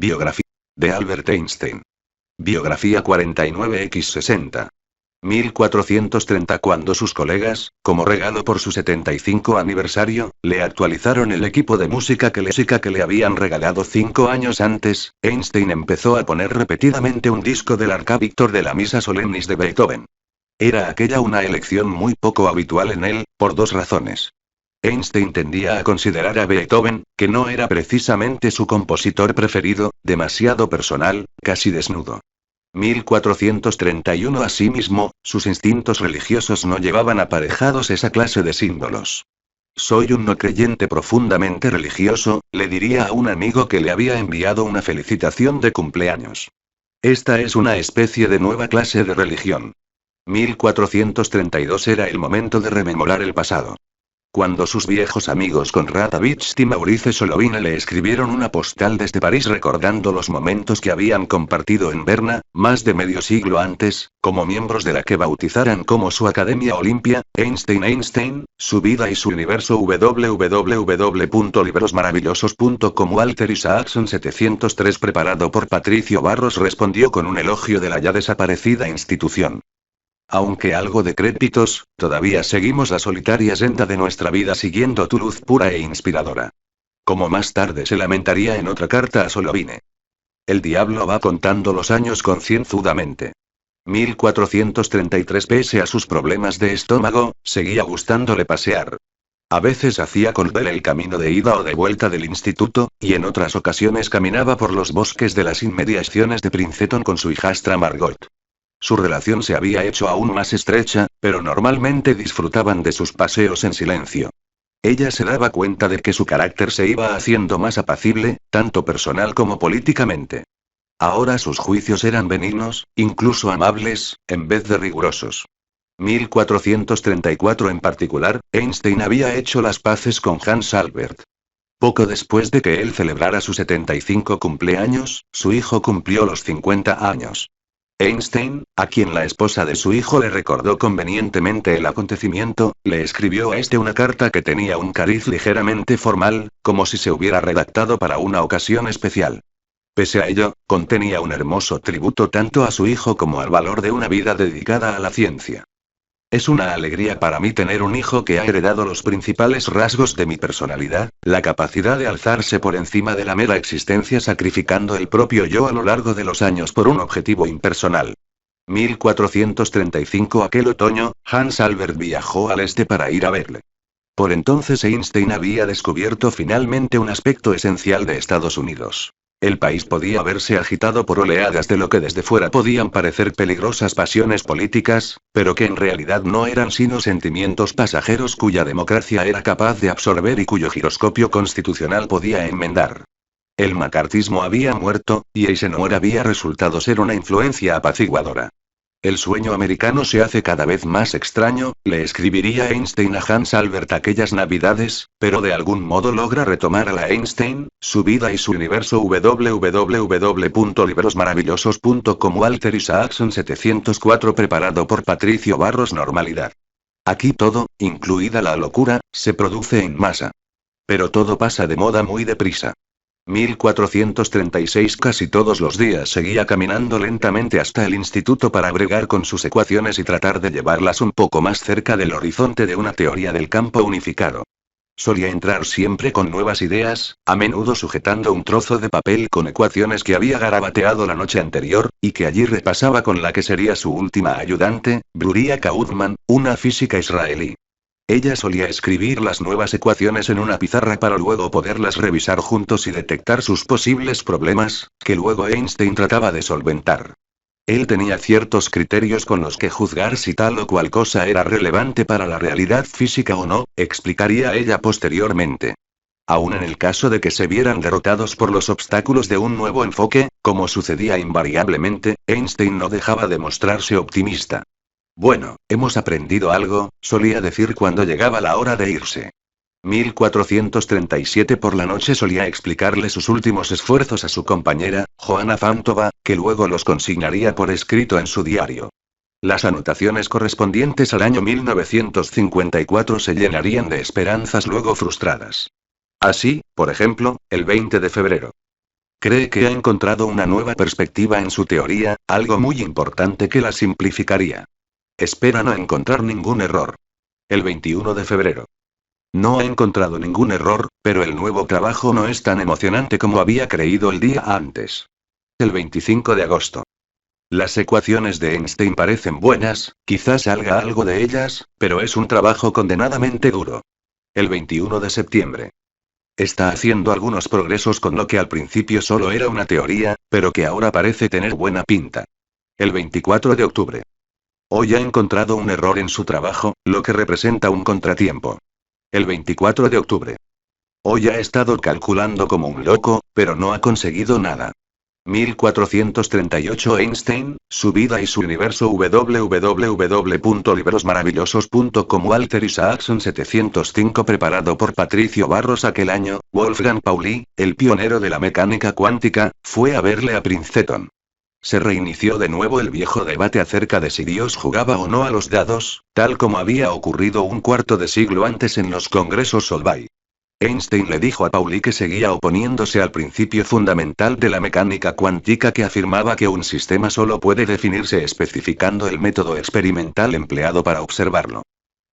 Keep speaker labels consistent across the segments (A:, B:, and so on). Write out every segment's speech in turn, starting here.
A: Biografía de Albert Einstein. Biografía 49x60. 1430. Cuando sus colegas, como regalo por su 75 aniversario, le actualizaron el equipo de música que le habían regalado 5 años antes, Einstein empezó a poner repetidamente un disco del Arca Victor de la Misa Solemnis de Beethoven. Era aquella una elección muy poco habitual en él, por dos razones. Einstein tendía a considerar a Beethoven, que no era precisamente su compositor preferido, demasiado personal, casi desnudo. 1431. Asimismo, sus instintos religiosos no llevaban aparejados esa clase de símbolos. Soy un no creyente profundamente religioso, le diría a un amigo que le había enviado una felicitación de cumpleaños. Esta es una especie de nueva clase de religión. 1432. Era el momento de rememorar el pasado. Cuando sus viejos amigos Konrad Abicht y Maurice Solovine le escribieron una postal desde París recordando los momentos que habían compartido en Berna, más de medio siglo antes, como miembros de la que bautizaran como su Academia Olimpia, Einstein, su vida y su universo www.librosmaravillosos.com. Walter Isaacson 703. Preparado por Patricio Barros, respondió con un elogio de la ya desaparecida institución. Aunque algo decrépitos, todavía seguimos la solitaria senda de nuestra vida siguiendo tu luz pura e inspiradora. Como más tarde se lamentaría en otra carta a Solovine. El diablo va contando los años concienzudamente. 1433. Pese a sus problemas de estómago, seguía gustándole pasear. A veces hacía con él el camino de ida o de vuelta del instituto, y en otras ocasiones caminaba por los bosques de las inmediaciones de Princeton con su hijastra Margot. Su relación se había hecho aún más estrecha, pero normalmente disfrutaban de sus paseos en silencio. Ella se daba cuenta de que su carácter se iba haciendo más apacible, tanto personal como políticamente. Ahora sus juicios eran benignos, incluso amables, en vez de rigurosos. 1434. En particular, Einstein había hecho las paces con Hans Albert. Poco después de que él celebrara su 75 cumpleaños, su hijo cumplió los 50 años. Einstein, a quien la esposa de su hijo le recordó convenientemente el acontecimiento, le escribió a este una carta que tenía un cariz ligeramente formal, como si se hubiera redactado para una ocasión especial. Pese a ello, contenía un hermoso tributo tanto a su hijo como al valor de una vida dedicada a la ciencia. Es una alegría para mí tener un hijo que ha heredado los principales rasgos de mi personalidad, la capacidad de alzarse por encima de la mera existencia sacrificando el propio yo a lo largo de los años por un objetivo impersonal. 1435. Aquel otoño, Hans Albert viajó al este para ir a verle. Por entonces Einstein había descubierto finalmente un aspecto esencial de Estados Unidos. El país podía verse agitado por oleadas de lo que desde fuera podían parecer peligrosas pasiones políticas, pero que en realidad no eran sino sentimientos pasajeros cuya democracia era capaz de absorber y cuyo giroscopio constitucional podía enmendar. El macartismo había muerto, y Eisenhower había resultado ser una influencia apaciguadora. El sueño americano se hace cada vez más extraño, le escribiría Einstein a Hans Albert aquellas navidades, pero de algún modo logra retomar a la Einstein, su vida y su universo www.librosmaravillosos.com. Walter Isaacson 704. Preparado por Patricio Barros. Normalidad. Aquí todo, incluida la locura, se produce en masa. Pero todo pasa de moda muy deprisa. 1436. Casi todos los días seguía caminando lentamente hasta el instituto para bregar con sus ecuaciones y tratar de llevarlas un poco más cerca del horizonte de una teoría del campo unificado. Solía entrar siempre con nuevas ideas, a menudo sujetando un trozo de papel con ecuaciones que había garabateado la noche anterior, y que allí repasaba con la que sería su última ayudante, Bruria Kaufman, una física israelí. Ella solía escribir las nuevas ecuaciones en una pizarra para luego poderlas revisar juntos y detectar sus posibles problemas, que luego Einstein trataba de solventar. Él tenía ciertos criterios con los que juzgar si tal o cual cosa era relevante para la realidad física o no, explicaría ella posteriormente. Aún en el caso de que se vieran derrotados por los obstáculos de un nuevo enfoque, como sucedía invariablemente, Einstein no dejaba de mostrarse optimista. Bueno, hemos aprendido algo, solía decir cuando llegaba la hora de irse. 1437. Por la noche solía explicarle sus últimos esfuerzos a su compañera, Johanna Fantova, que luego los consignaría por escrito en su diario. Las anotaciones correspondientes al año 1954 se llenarían de esperanzas luego frustradas. Así, por ejemplo, el 20 de febrero. Cree que ha encontrado una nueva perspectiva en su teoría, algo muy importante que la simplificaría. Espera no encontrar ningún error. El 21 de febrero. No ha encontrado ningún error, pero el nuevo trabajo no es tan emocionante como había creído el día antes. El 25 de agosto. Las ecuaciones de Einstein parecen buenas, quizás salga algo de ellas, pero es un trabajo condenadamente duro. El 21 de septiembre. Está haciendo algunos progresos con lo que al principio solo era una teoría, pero que ahora parece tener buena pinta. El 24 de octubre. Hoy ha encontrado un error en su trabajo, lo que representa un contratiempo. El 24 de octubre. Hoy ha estado calculando como un loco, pero no ha conseguido nada. 1438 Einstein, su vida y su universo www.librosmaravillosos.com Walter Isaacson 705 preparado por Patricio Barros aquel año, Wolfgang Pauli, el pionero de la mecánica cuántica, fue a verle a Princeton. Se reinició de nuevo el viejo debate acerca de si Dios jugaba o no a los dados, tal como había ocurrido un cuarto de siglo antes en los congresos Solvay. Einstein le dijo a Pauli que seguía oponiéndose al principio fundamental de la mecánica cuántica que afirmaba que un sistema solo puede definirse especificando el método experimental empleado para observarlo.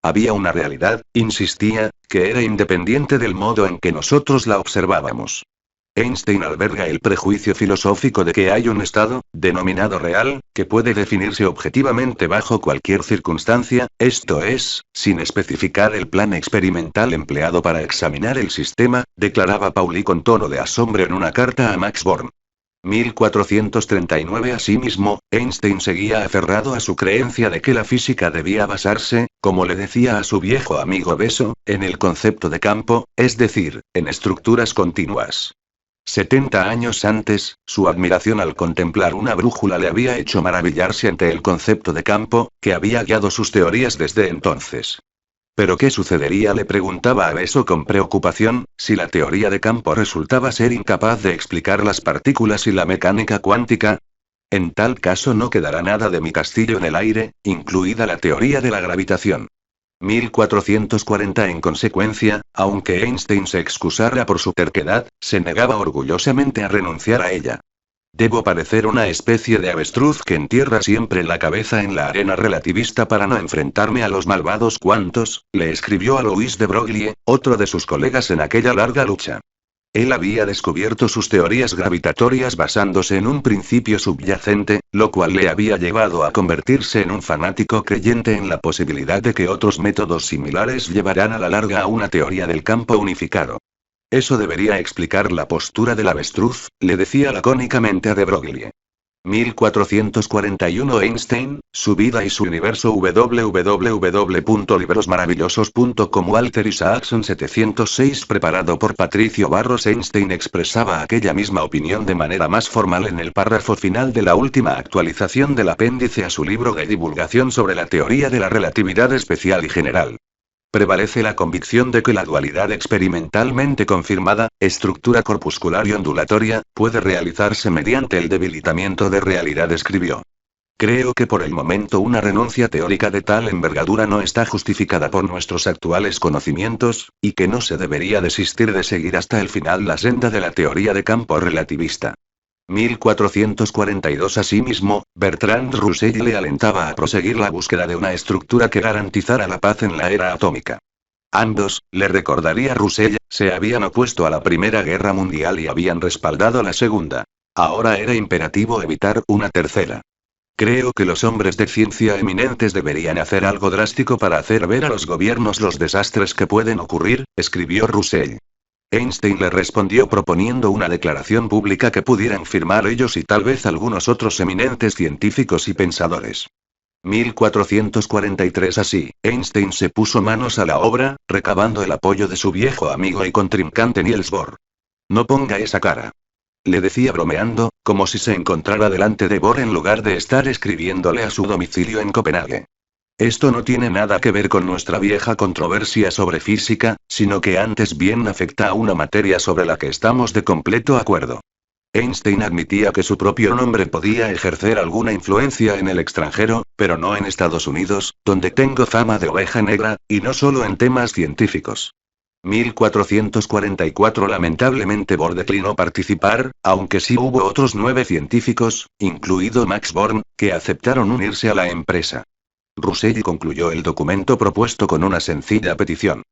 A: Había una realidad, insistía, que era independiente del modo en que nosotros la observábamos. Einstein alberga el prejuicio filosófico de que hay un estado, denominado real, que puede definirse objetivamente bajo cualquier circunstancia, esto es, sin especificar el plan experimental empleado para examinar el sistema, declaraba Pauli con tono de asombro en una carta a Max Born. 1439 Asimismo, Einstein seguía aferrado a su creencia de que la física debía basarse, como le decía a su viejo amigo Besso, en el concepto de campo, es decir, en estructuras continuas. 70 años antes, su admiración al contemplar una brújula le había hecho maravillarse ante el concepto de campo, que había guiado sus teorías desde entonces. ¿Pero qué sucedería? Le preguntaba a Besso con preocupación, si la teoría de campo resultaba ser incapaz de explicar las partículas y la mecánica cuántica. En tal caso no quedará nada de mi castillo en el aire, incluida la teoría de la gravitación. 1440 En consecuencia, aunque Einstein se excusara por su terquedad, se negaba orgullosamente a renunciar a ella. Debo parecer una especie de avestruz que entierra siempre la cabeza en la arena relativista para no enfrentarme a los malvados cuantos, le escribió a Louis de Broglie, otro de sus colegas en aquella larga lucha. Él había descubierto sus teorías gravitatorias basándose en un principio subyacente, lo cual le había llevado a convertirse en un fanático creyente en la posibilidad de que otros métodos similares llevarán a la larga a una teoría del campo unificado. Eso debería explicar la postura del avestruz, le decía lacónicamente a de Broglie. 1441 Einstein, su vida y su universo www.librosmaravillosos.com Walter Isaacson 706 preparado por Patricio Barros Einstein expresaba aquella misma opinión de manera más formal en el párrafo final de la última actualización del apéndice a su libro de divulgación sobre la teoría de la relatividad especial y general. Prevalece la convicción de que la dualidad experimentalmente confirmada, estructura corpuscular y ondulatoria, puede realizarse mediante el debilitamiento de realidad, escribió. Creo que por el momento una renuncia teórica de tal envergadura no está justificada por nuestros actuales conocimientos, y que no se debería desistir de seguir hasta el final la senda de la teoría de campo relativista. 1442 Asimismo, Bertrand Russell le alentaba a proseguir la búsqueda de una estructura que garantizara la paz en la era atómica. Ambos, le recordaría Russell, se habían opuesto a la Primera Guerra Mundial y habían respaldado la Segunda. Ahora era imperativo evitar una tercera. Creo que los hombres de ciencia eminentes deberían hacer algo drástico para hacer ver a los gobiernos los desastres que pueden ocurrir, escribió Russell. Einstein le respondió proponiendo una declaración pública que pudieran firmar ellos y tal vez algunos otros eminentes científicos y pensadores. 1443 Así, Einstein se puso manos a la obra, recabando el apoyo de su viejo amigo y contrincante Niels Bohr. No ponga esa cara. Le decía bromeando, como si se encontrara delante de Bohr en lugar de estar escribiéndole a su domicilio en Copenhague. Esto no tiene nada que ver con nuestra vieja controversia sobre física, sino que antes bien afecta a una materia sobre la que estamos de completo acuerdo. Einstein admitía que su propio nombre podía ejercer alguna influencia en el extranjero, pero no en Estados Unidos, donde tengo fama de oveja negra, y no solo en temas científicos. 1444 Lamentablemente Bohr declinó participar, aunque sí hubo otros 9 científicos, incluido Max Born, que aceptaron unirse a la empresa. Russell concluyó el documento propuesto con una sencilla petición.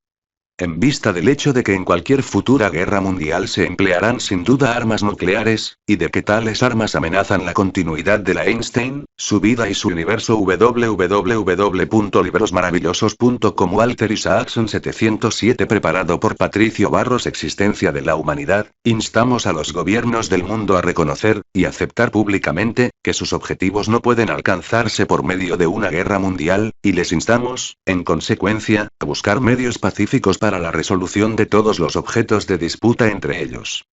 A: En vista del hecho de que en cualquier futura guerra mundial se emplearán sin duda armas nucleares, y de que tales armas amenazan la continuidad de la Einstein, su vida y su universo www.librosmaravillosos.com Walter Isaacson 707 preparado por Patricio Barros Existencia de la humanidad, instamos a los gobiernos del mundo a reconocer, y aceptar públicamente, que sus objetivos no pueden alcanzarse por medio de una guerra mundial, y les instamos, en consecuencia, a buscar medios pacíficos para la resolución de todos los objetos de disputa entre ellos.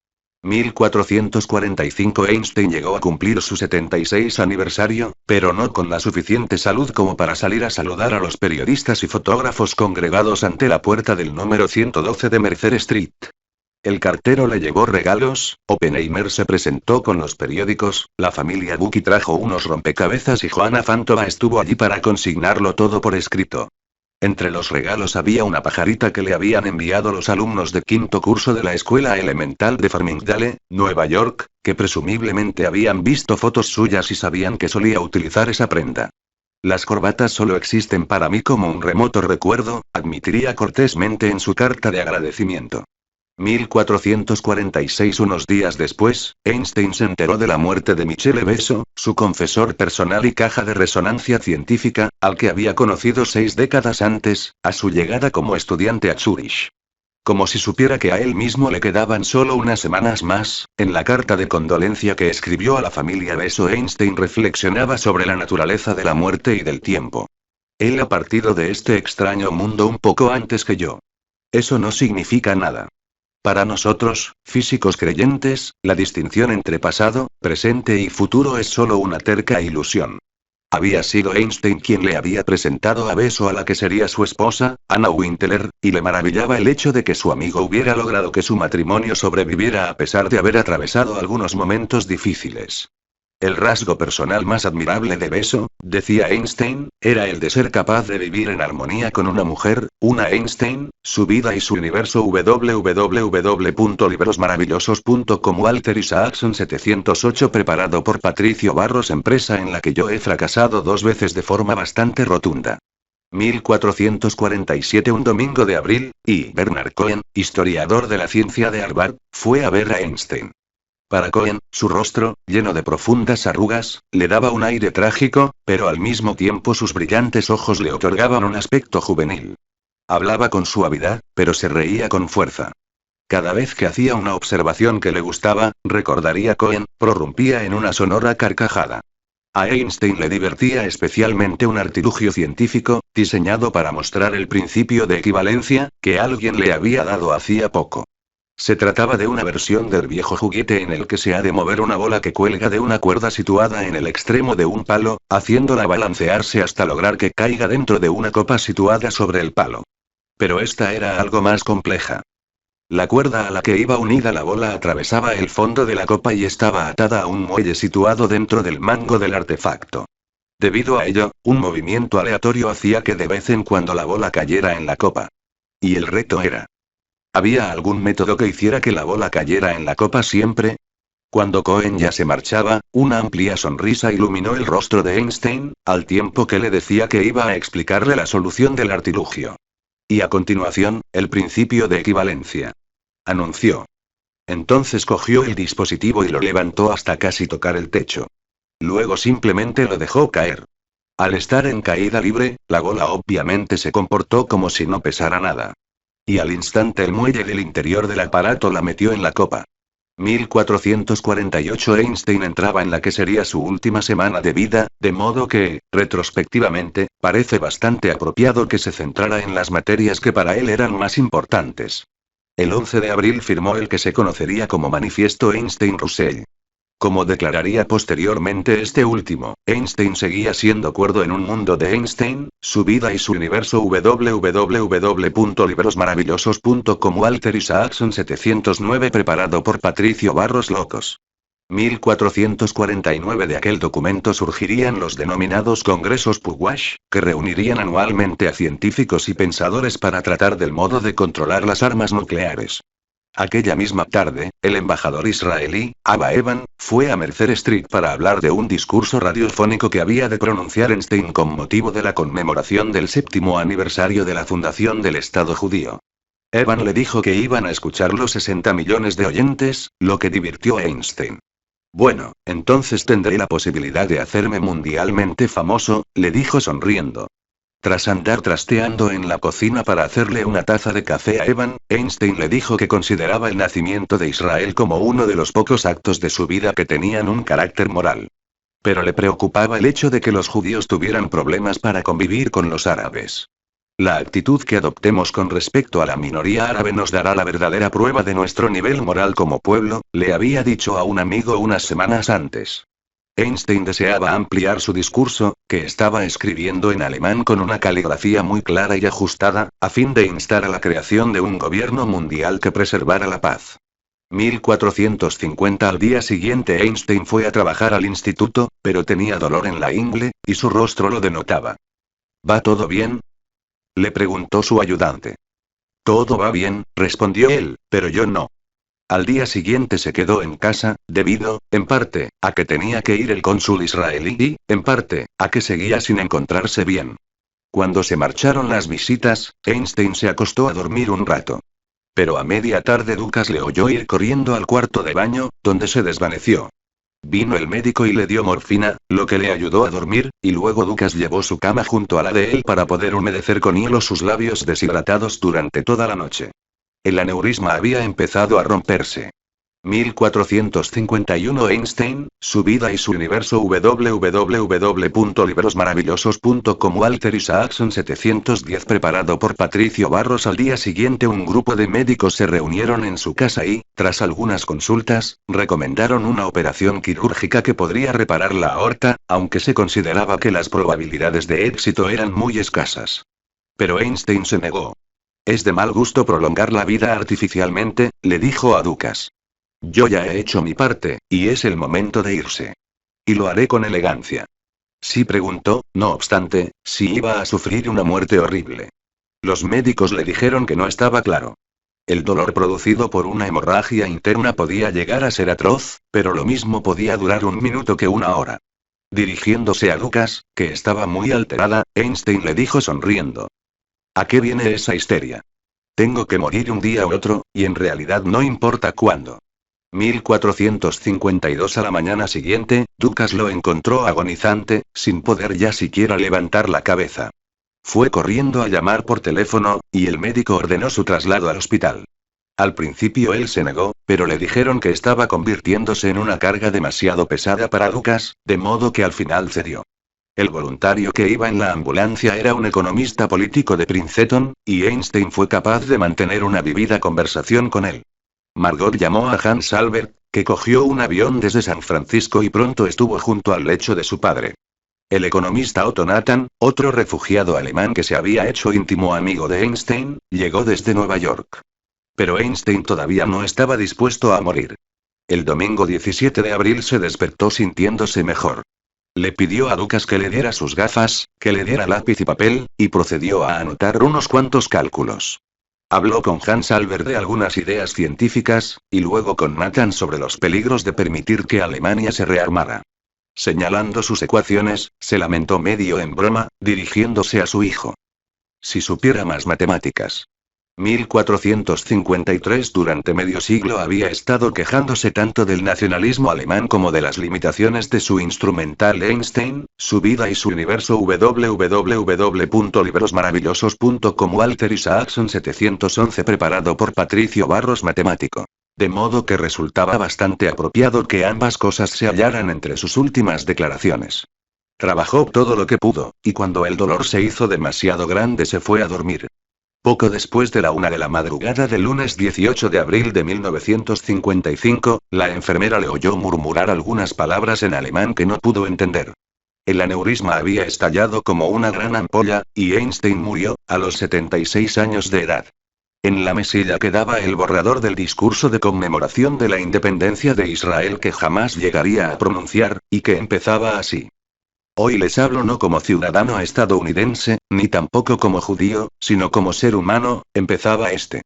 A: 1445 Einstein llegó a cumplir su 76 aniversario, pero no con la suficiente salud como para salir a saludar a los periodistas y fotógrafos congregados ante la puerta del número 112 de Mercer Street. El cartero le llevó regalos, Oppenheimer se presentó con los periódicos, la familia Bucky trajo unos rompecabezas y Johanna Fantova estuvo allí para consignarlo todo por escrito. Entre los regalos había una pajarita que le habían enviado los alumnos de quinto curso de la escuela elemental de Farmingdale, Nueva York, que presumiblemente habían visto fotos suyas y sabían que solía utilizar esa prenda. Las corbatas solo existen para mí como un remoto recuerdo, admitiría cortésmente en su carta de agradecimiento. 1446 Unos días después, Einstein se enteró de la muerte de Michele Besso, su confesor personal y caja de resonancia científica, al que había conocido 6 décadas antes, a su llegada como estudiante a Zúrich. Como si supiera que a él mismo le quedaban solo unas semanas más, en la carta de condolencia que escribió a la familia Besso Einstein reflexionaba sobre la naturaleza de la muerte y del tiempo. Él ha partido de este extraño mundo un poco antes que yo. Eso no significa nada. Para nosotros, físicos creyentes, la distinción entre pasado, presente y futuro es solo una terca ilusión. Había sido Einstein quien le había presentado a Besso a la que sería su esposa, Anna Winteler, y le maravillaba el hecho de que su amigo hubiera logrado que su matrimonio sobreviviera a pesar de haber atravesado algunos momentos difíciles. El rasgo personal más admirable de Besso, decía Einstein, era el de ser capaz de vivir en armonía con una mujer, una Einstein, su vida y su universo www.librosmaravillosos.com Walter Isaacson 708 preparado por Patricio Barros empresa en la que yo he fracasado 2 veces de forma bastante rotunda. 1447 Un domingo de abril, y Bernard Cohen, historiador de la ciencia de Harvard, fue a ver a Einstein. Para Cohen, su rostro, lleno de profundas arrugas, le daba un aire trágico, pero al mismo tiempo sus brillantes ojos le otorgaban un aspecto juvenil. Hablaba con suavidad, pero se reía con fuerza. Cada vez que hacía una observación que le gustaba, recordaría Cohen, prorrumpía en una sonora carcajada. A Einstein le divertía especialmente un artilugio científico, diseñado para mostrar el principio de equivalencia, que alguien le había dado hacía poco. Se trataba de una versión del viejo juguete en el que se ha de mover una bola que cuelga de una cuerda situada en el extremo de un palo, haciéndola balancearse hasta lograr que caiga dentro de una copa situada sobre el palo. Pero esta era algo más compleja. La cuerda a la que iba unida la bola atravesaba el fondo de la copa y estaba atada a un muelle situado dentro del mango del artefacto. Debido a ello, un movimiento aleatorio hacía que de vez en cuando la bola cayera en la copa. Y el reto era: ¿había algún método que hiciera que la bola cayera en la copa siempre? Cuando Cohen ya se marchaba, una amplia sonrisa iluminó el rostro de Einstein, al tiempo que le decía que iba a explicarle la solución del artilugio. Y a continuación, el principio de equivalencia. Anunció. Entonces cogió el dispositivo y lo levantó hasta casi tocar el techo. Luego simplemente lo dejó caer. Al estar en caída libre, la bola obviamente se comportó como si no pesara nada. Y al instante el muelle del interior del aparato la metió en la copa. 1448 Einstein entraba en la que sería su última semana de vida, de modo que, retrospectivamente, parece bastante apropiado que se centrara en las materias que para él eran más importantes. El 11 de abril firmó el que se conocería como Manifiesto Einstein-Russell. Como declararía posteriormente este último, Einstein seguía siendo cuerdo en un mundo de Einstein, su vida y su universo www.librosmaravillosos.com Walter Isaacson 709 preparado por Patricio Barros Locos. 1449 de aquel documento surgirían los denominados Congresos Pugwash, que reunirían anualmente a científicos y pensadores para tratar del modo de controlar las armas nucleares. Aquella misma tarde, el embajador israelí, Abba Eban, fue a Mercer Street para hablar de un discurso radiofónico que había de pronunciar Einstein con motivo de la conmemoración del 7º aniversario de la fundación del Estado judío. Eban le dijo que iban a escucharlo 60 millones de oyentes, lo que divirtió a Einstein. Bueno, entonces tendré la posibilidad de hacerme mundialmente famoso, le dijo sonriendo. Tras andar trasteando en la cocina para hacerle una taza de café a Eban, Einstein le dijo que consideraba el nacimiento de Israel como uno de los pocos actos de su vida que tenían un carácter moral. Pero le preocupaba el hecho de que los judíos tuvieran problemas para convivir con los árabes. La actitud que adoptemos con respecto a la minoría árabe nos dará la verdadera prueba de nuestro nivel moral como pueblo, le había dicho a un amigo unas semanas antes. Einstein deseaba ampliar su discurso, que estaba escribiendo en alemán con una caligrafía muy clara y ajustada, a fin de instar a la creación de un gobierno mundial que preservara la paz. 1450 Al día siguiente Einstein fue a trabajar al instituto, pero tenía dolor en la ingle, y su rostro lo denotaba. ¿Va todo bien?, le preguntó su ayudante. Todo va bien, respondió él, pero yo no. Al día siguiente se quedó en casa, debido, en parte, a que tenía que ir el cónsul israelí y, en parte, a que seguía sin encontrarse bien. Cuando se marcharon las visitas, Einstein se acostó a dormir un rato. Pero a media tarde Dukas le oyó ir corriendo al cuarto de baño, donde se desvaneció. Vino el médico y le dio morfina, lo que le ayudó a dormir, y luego Dukas llevó su cama junto a la de él para poder humedecer con hielo sus labios deshidratados durante toda la noche. El aneurisma había empezado a romperse. 1451 Einstein, su vida y su universo www.librosmaravillosos.com Walter Isaacson 710 Preparado por Patricio Barros Al día siguiente un grupo de médicos se reunieron en su casa y, tras algunas consultas, recomendaron una operación quirúrgica que podría reparar la aorta, aunque se consideraba que las probabilidades de éxito eran muy escasas. Pero Einstein se negó. Es de mal gusto prolongar la vida artificialmente, le dijo a Dukas. Yo ya he hecho mi parte, y es el momento de irse. Y lo haré con elegancia. Sí preguntó, no obstante, si iba a sufrir una muerte horrible. Los médicos le dijeron que no estaba claro. El dolor producido por una hemorragia interna podía llegar a ser atroz, pero lo mismo podía durar un minuto que una hora. Dirigiéndose a Dukas, que estaba muy alterada, Einstein le dijo sonriendo. ¿A qué viene esa histeria? Tengo que morir un día u otro, y en realidad no importa cuándo. 1452 A la mañana siguiente, Dukas lo encontró agonizante, sin poder ya siquiera levantar la cabeza. Fue corriendo a llamar por teléfono, y el médico ordenó su traslado al hospital. Al principio él se negó, pero le dijeron que estaba convirtiéndose en una carga demasiado pesada para Dukas, de modo que al final cedió. El voluntario que iba en la ambulancia era un economista político de Princeton, y Einstein fue capaz de mantener una vivida conversación con él. Margot llamó a Hans Albert, que cogió un avión desde San Francisco y pronto estuvo junto al lecho de su padre. El economista Otto Nathan, otro refugiado alemán que se había hecho íntimo amigo de Einstein, llegó desde Nueva York. Pero Einstein todavía no estaba dispuesto a morir. El domingo 17 de abril se despertó sintiéndose mejor. Le pidió a Dukas que le diera sus gafas, que le diera lápiz y papel, y procedió a anotar unos cuantos cálculos. Habló con Hans Albert de algunas ideas científicas, y luego con Nathan sobre los peligros de permitir que Alemania se rearmara. Señalando sus ecuaciones, se lamentó medio en broma, dirigiéndose a su hijo. Si supiera más matemáticas. 1453 Durante medio siglo había estado quejándose tanto del nacionalismo alemán como de las limitaciones de su instrumental Einstein, su vida y su universo www.librosmaravillosos.com Walter Isaacson 711 Preparado por Patricio Barros Matemático. De modo que resultaba bastante apropiado que ambas cosas se hallaran entre sus últimas declaraciones. Trabajó todo lo que pudo, y cuando el dolor se hizo demasiado grande se fue a dormir. Poco después de la 1 de la madrugada del lunes 18 de abril de 1955, la enfermera le oyó murmurar algunas palabras en alemán que no pudo entender. El aneurisma había estallado como una gran ampolla, y Einstein murió, a los 76 años de edad. En la mesilla quedaba el borrador del discurso de conmemoración de la independencia de Israel que jamás llegaría a pronunciar, y que empezaba así. Hoy les hablo no como ciudadano estadounidense, ni tampoco como judío, sino como ser humano, empezaba este.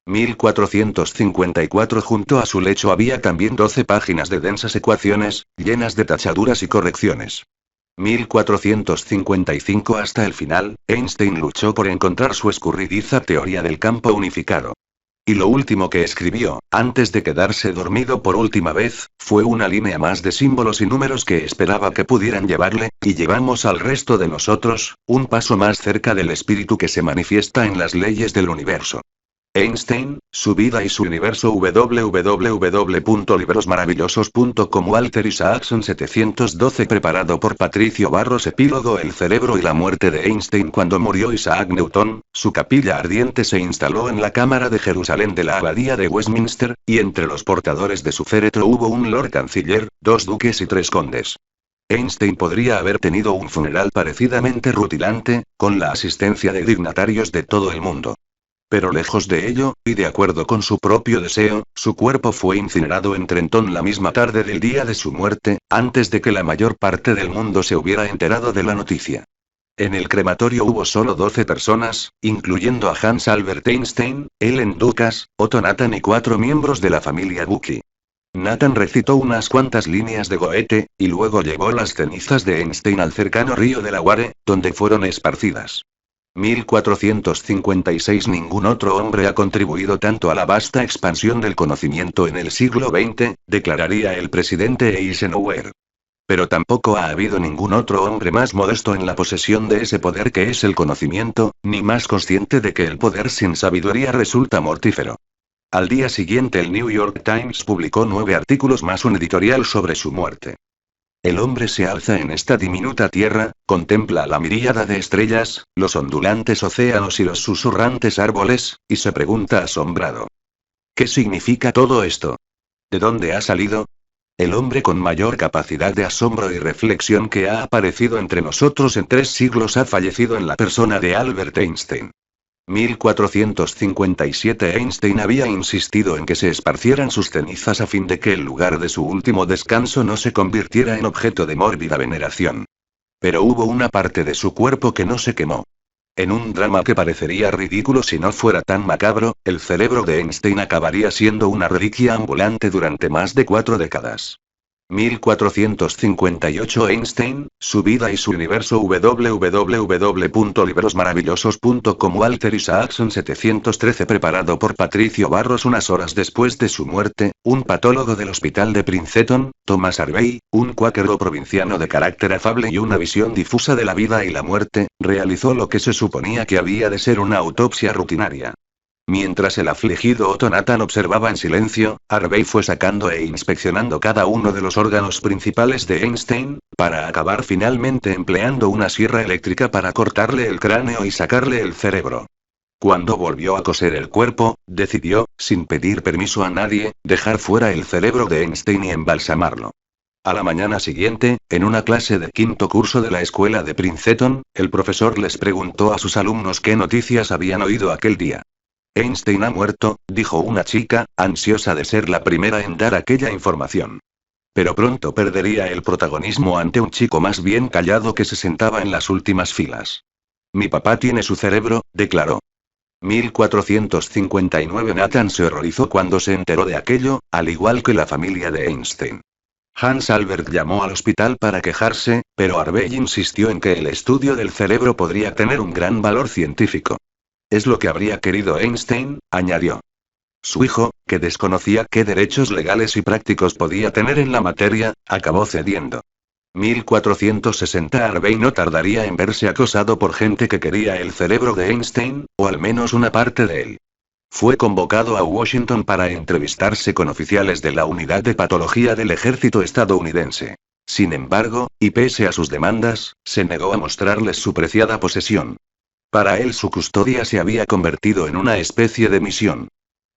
A: 1454. Junto a su lecho había también 12 páginas de densas ecuaciones, llenas de tachaduras y correcciones. 1455. Hasta el final, Einstein luchó por encontrar su escurridiza teoría del campo unificado. Y lo último que escribió, antes de quedarse dormido por última vez, fue una línea más de símbolos y números que esperaba que pudieran llevarle, y llevamos al resto de nosotros, un paso más cerca del espíritu que se manifiesta en las leyes del universo. Einstein, su vida y su universo. www.librosmaravillosos.com. Walter Isaacson 712. Preparado por Patricio Barros. Epílogo. El cerebro y la muerte de Einstein. Cuando murió Isaac Newton, su capilla ardiente se instaló en la Cámara de Jerusalén de la Abadía de Westminster, y entre los portadores de su féretro hubo un Lord Canciller, 2 duques y 3 condes. Einstein podría haber tenido un funeral parecidamente rutilante, con la asistencia de dignatarios de todo el mundo. Pero lejos de ello, y de acuerdo con su propio deseo, su cuerpo fue incinerado en Trenton la misma tarde del día de su muerte, antes de que la mayor parte del mundo se hubiera enterado de la noticia. En el crematorio hubo solo 12 personas, incluyendo a Hans Albert Einstein, Ellen Dukas, Otto Nathan y 4 miembros de la familia Bucky. Nathan recitó unas cuantas líneas de Goethe, y luego llevó las cenizas de Einstein al cercano río de la Ware, donde fueron esparcidas. 1456. Ningún otro hombre ha contribuido tanto a la vasta expansión del conocimiento en el siglo XX, declararía el presidente Eisenhower. Pero tampoco ha habido ningún otro hombre más modesto en la posesión de ese poder que es el conocimiento, ni más consciente de que el poder sin sabiduría resulta mortífero. Al día siguiente el New York Times publicó 9 artículos más un editorial sobre su muerte. El hombre se alza en esta diminuta tierra, contempla la miríada de estrellas, los ondulantes océanos y los susurrantes árboles, y se pregunta asombrado. ¿Qué significa todo esto? ¿De dónde ha salido? El hombre con mayor capacidad de asombro y reflexión que ha aparecido entre nosotros en 3 siglos ha fallecido en la persona de Albert Einstein. 1457. Einstein había insistido en que se esparcieran sus cenizas a fin de que el lugar de su último descanso no se convirtiera en objeto de mórbida veneración. Pero hubo una parte de su cuerpo que no se quemó. En un drama que parecería ridículo si no fuera tan macabro, el cerebro de Einstein acabaría siendo una reliquia ambulante durante más de 4 décadas. 1458. Einstein, su vida y su universo. www.librosmaravillosos.com. Walter Isaacson 713. Preparado por Patricio Barros. Unas horas después de su muerte, un patólogo del hospital de Princeton, Thomas Harvey, un cuáquero provinciano de carácter afable y una visión difusa de la vida y la muerte, realizó lo que se suponía que había de ser una autopsia rutinaria. Mientras el afligido Otto Nathan observaba en silencio, Harvey fue sacando e inspeccionando cada uno de los órganos principales de Einstein, para acabar finalmente empleando una sierra eléctrica para cortarle el cráneo y sacarle el cerebro. Cuando volvió a coser el cuerpo, decidió, sin pedir permiso a nadie, dejar fuera el cerebro de Einstein y embalsamarlo. A la mañana siguiente, en una clase de 5º curso de la escuela de Princeton, el profesor les preguntó a sus alumnos qué noticias habían oído aquel día. Einstein ha muerto, dijo una chica, ansiosa de ser la primera en dar aquella información. Pero pronto perdería el protagonismo ante un chico más bien callado que se sentaba en las últimas filas. Mi papá tiene su cerebro, declaró. 1459. Nathan se horrorizó cuando se enteró de aquello, al igual que la familia de Einstein. Hans Albert llamó al hospital para quejarse, pero Harvey insistió en que el estudio del cerebro podría tener un gran valor científico. Es lo que habría querido Einstein, añadió. Su hijo, que desconocía qué derechos legales y prácticos podía tener en la materia, acabó cediendo. 1460. Harvey no tardaría en verse acosado por gente que quería el cerebro de Einstein, o al menos una parte de él. Fue convocado a Washington para entrevistarse con oficiales de la Unidad de Patología del Ejército estadounidense. Sin embargo, y pese a sus demandas, se negó a mostrarles su preciada posesión. Para él su custodia se había convertido en una especie de misión.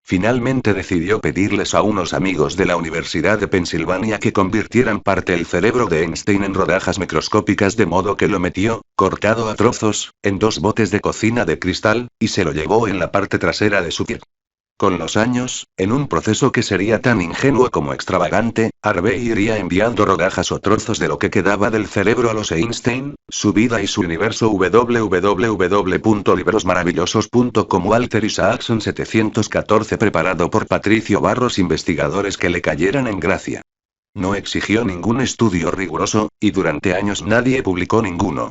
A: Finalmente decidió pedirles a unos amigos de la Universidad de Pensilvania que convirtieran parte del cerebro de Einstein en rodajas microscópicas, de modo que lo metió, cortado a trozos, en 2 botes de cocina de cristal, y se lo llevó en la parte trasera de su pie. Con los años, en un proceso que sería tan ingenuo como extravagante, Harvey iría enviando rodajas o trozos de lo que quedaba del cerebro a los Einstein, su vida y su universo. www.librosmaravillosos.com. Walter Isaacson 714, preparado por Patricio Barros. Investigadores que le cayeran en gracia. No exigió ningún estudio riguroso, y durante años nadie publicó ninguno.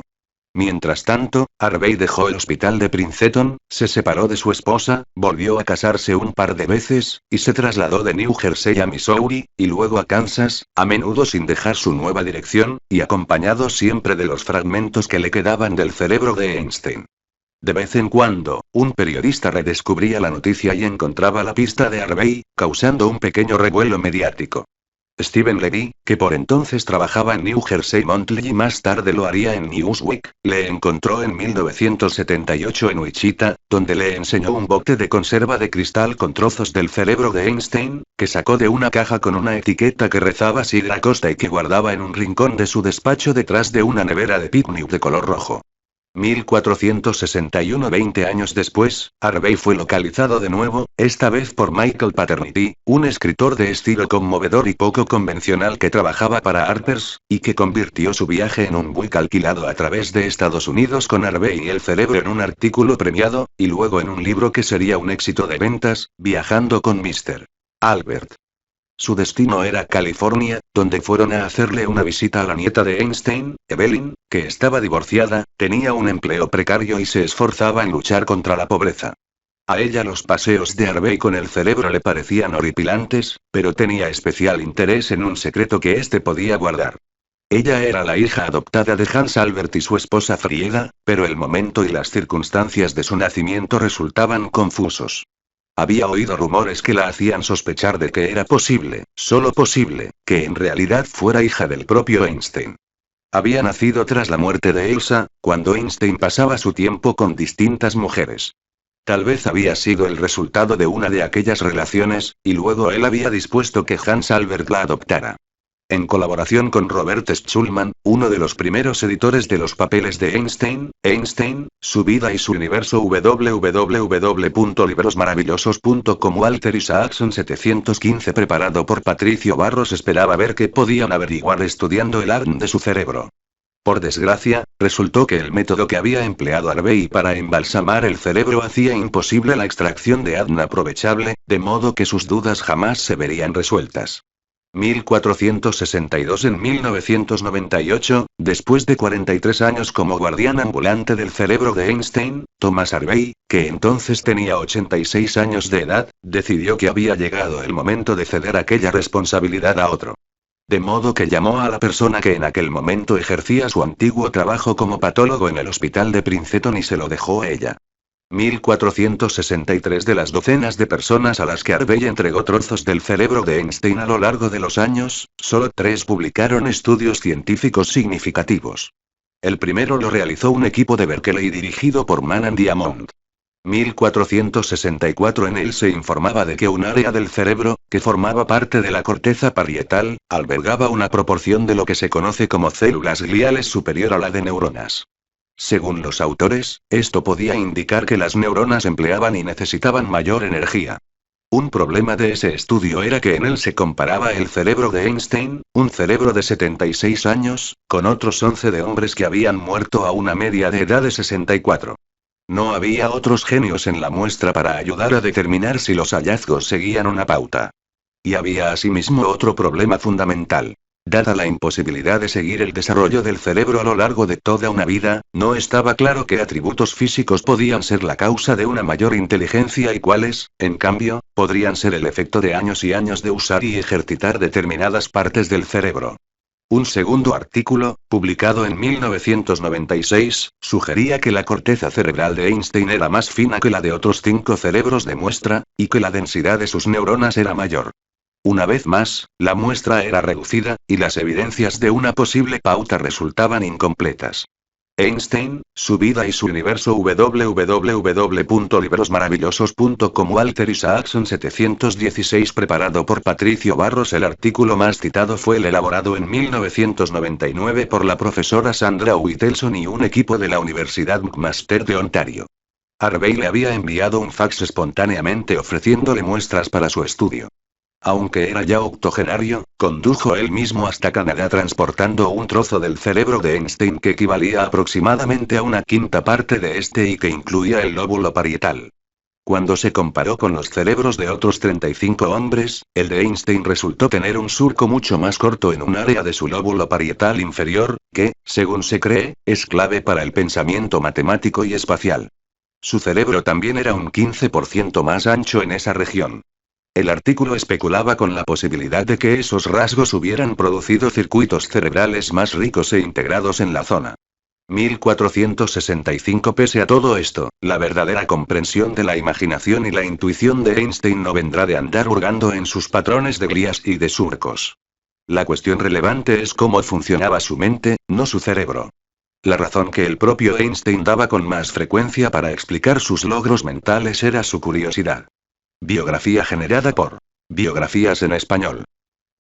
A: Mientras tanto, Harvey dejó el hospital de Princeton, se separó de su esposa, volvió a casarse un par de veces, y se trasladó de New Jersey a Missouri, y luego a Kansas, a menudo sin dejar su nueva dirección, y acompañado siempre de los fragmentos que le quedaban del cerebro de Einstein. De vez en cuando, un periodista redescubría la noticia y encontraba la pista de Harvey, causando un pequeño revuelo mediático. Stephen Levy, que por entonces trabajaba en New Jersey Monthly y más tarde lo haría en Newsweek, le encontró en 1978 en Wichita, donde le enseñó un bote de conserva de cristal con trozos del cerebro de Einstein, que sacó de una caja con una etiqueta que rezaba Sidra Costa y que guardaba en un rincón de su despacho detrás de una nevera de picnic de color rojo. 1461. 20 años después, Harvey fue localizado de nuevo, esta vez por Michael Paternity, un escritor de estilo conmovedor y poco convencional que trabajaba para Harper's, y que convirtió su viaje en un buque alquilado a través de Estados Unidos con Harvey y el cerebro en un artículo premiado, y luego en un libro que sería un éxito de ventas, Viajando con Mr. Albert. Su destino era California, donde fueron a hacerle una visita a la nieta de Einstein, Evelyn, que estaba divorciada, tenía un empleo precario y se esforzaba en luchar contra la pobreza. A ella los paseos de Harvey con el cerebro le parecían horripilantes, pero tenía especial interés en un secreto que éste podía guardar. Ella era la hija adoptada de Hans Albert y su esposa Frieda, pero el momento y las circunstancias de su nacimiento resultaban confusos. Había oído rumores que la hacían sospechar de que era posible, solo posible, que en realidad fuera hija del propio Einstein. Había nacido tras la muerte de Elsa, cuando Einstein pasaba su tiempo con distintas mujeres. Tal vez había sido el resultado de una de aquellas relaciones, y luego él había dispuesto que Hans Albert la adoptara. En colaboración con Robert Schulman, uno de los primeros editores de los papeles de Einstein, su vida y su universo. www.librosmaravillosos.com. Walter Isaacson 715, preparado por Patricio Barros, esperaba ver qué podían averiguar estudiando el ADN de su cerebro. Por desgracia, resultó que el método que había empleado Harvey para embalsamar el cerebro hacía imposible la extracción de ADN aprovechable, de modo que sus dudas jamás se verían resueltas. 1462. En 1998, después de 43 años como guardián ambulante del cerebro de Einstein, Thomas Harvey, que entonces tenía 86 años de edad, decidió que había llegado el momento de ceder aquella responsabilidad a otro. De modo que llamó a la persona que en aquel momento ejercía su antiguo trabajo como patólogo en el hospital de Princeton y se lo dejó a ella. 1463. De las docenas de personas a las que Harvey entregó trozos del cerebro de Einstein a lo largo de los años, solo 3 publicaron estudios científicos significativos. El primero lo realizó un equipo de Berkeley dirigido por Manan Diamond. 1464. En él se informaba de que un área del cerebro, que formaba parte de la corteza parietal, albergaba una proporción de lo que se conoce como células gliales superior a la de neuronas. Según los autores, esto podía indicar que las neuronas empleaban y necesitaban mayor energía. Un problema de ese estudio era que en él se comparaba el cerebro de Einstein, un cerebro de 76 años, con otros 11 de hombres que habían muerto a una media de edad de 64. No había otros genios en la muestra para ayudar a determinar si los hallazgos seguían una pauta. Y había asimismo otro problema fundamental. Dada la imposibilidad de seguir el desarrollo del cerebro a lo largo de toda una vida, no estaba claro qué atributos físicos podían ser la causa de una mayor inteligencia y cuáles, en cambio, podrían ser el efecto de años y años de usar y ejercitar determinadas partes del cerebro. Un segundo artículo, publicado en 1996, sugería que la corteza cerebral de Einstein era más fina que la de otros 5 cerebros de muestra, y que la densidad de sus neuronas era mayor. Una vez más, la muestra era reducida, y las evidencias de una posible pauta resultaban incompletas. Einstein, su vida y su universo www.librosmaravillosos.com Walter Isaacson 716 preparado por Patricio Barros. El artículo más citado fue el elaborado en 1999 por la profesora Sandra Whittelson y un equipo de la Universidad McMaster de Ontario. Harvey le había enviado un fax espontáneamente ofreciéndole muestras para su estudio. Aunque era ya octogenario, condujo él mismo hasta Canadá transportando un trozo del cerebro de Einstein que equivalía aproximadamente a una quinta parte de este y que incluía el lóbulo parietal. Cuando se comparó con los cerebros de otros 35 hombres, el de Einstein resultó tener un surco mucho más corto en un área de su lóbulo parietal inferior, que, según se cree, es clave para el pensamiento matemático y espacial. Su cerebro también era un 15% más ancho en esa región. El artículo especulaba con la posibilidad de que esos rasgos hubieran producido circuitos cerebrales más ricos e integrados en la zona. 1465. Pese a todo esto, la verdadera comprensión de la imaginación y la intuición de Einstein no vendrá de andar hurgando en sus patrones de glías y de surcos. La cuestión relevante es cómo funcionaba su mente, no su cerebro. La razón que el propio Einstein daba con más frecuencia para explicar sus logros mentales era su curiosidad. Biografía generada por Biografías en español.